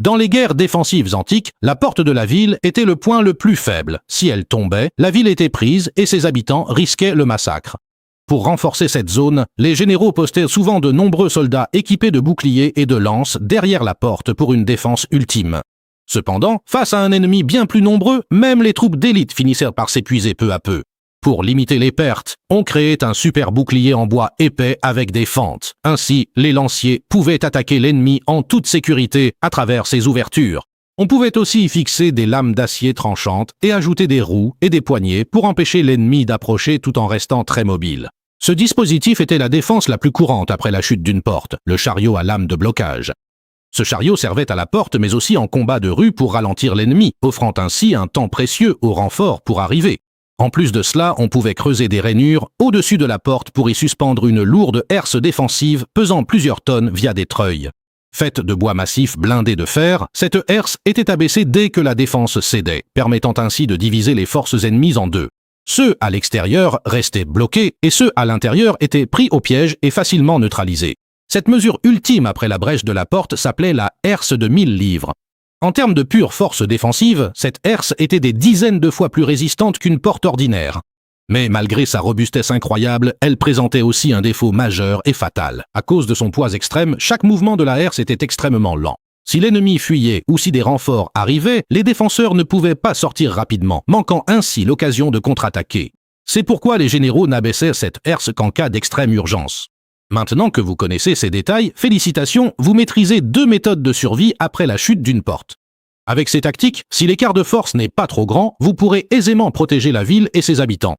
Dans les guerres défensives antiques, la porte de la ville était le point le plus faible. Si elle tombait, la ville était prise et ses habitants risquaient le massacre. Pour renforcer cette zone, les généraux postaient souvent de nombreux soldats équipés de boucliers et de lances derrière la porte pour une défense ultime. Cependant, face à un ennemi bien plus nombreux, même les troupes d'élite finissèrent par s'épuiser peu à peu. Pour limiter les pertes, on créait un super bouclier en bois épais avec des fentes. Ainsi, les lanciers pouvaient attaquer l'ennemi en toute sécurité à travers ces ouvertures. On pouvait aussi y fixer des lames d'acier tranchantes et ajouter des roues et des poignées pour empêcher l'ennemi d'approcher tout en restant très mobile. Ce dispositif était la défense la plus courante après la chute d'une porte, le chariot à lame de blocage. Ce chariot servait à la porte mais aussi en combat de rue pour ralentir l'ennemi, offrant ainsi un temps précieux au renfort pour arriver. En plus de cela, on pouvait creuser des rainures au-dessus de la porte pour y suspendre une lourde herse défensive pesant plusieurs tonnes via des treuils. Faite de bois massif blindé de fer, cette herse était abaissée dès que la défense cédait, permettant ainsi de diviser les forces ennemies en deux. Ceux à l'extérieur restaient bloqués et ceux à l'intérieur étaient pris au piège et facilement neutralisés. Cette mesure ultime après la brèche de la porte s'appelait la herse de 1000 livres. En termes de pure force défensive, cette herse était des dizaines de fois plus résistante qu'une porte ordinaire. Mais malgré sa robustesse incroyable, elle présentait aussi un défaut majeur et fatal. À cause de son poids extrême, chaque mouvement de la herse était extrêmement lent. Si l'ennemi fuyait ou si des renforts arrivaient, les défenseurs ne pouvaient pas sortir rapidement, manquant ainsi l'occasion de contre-attaquer. C'est pourquoi les généraux n'abaissaient cette herse qu'en cas d'extrême urgence. Maintenant que vous connaissez ces détails, félicitations, vous maîtrisez 2 méthodes de survie après la chute d'une porte. Avec ces tactiques, si l'écart de force n'est pas trop grand, vous pourrez aisément protéger la ville et ses habitants.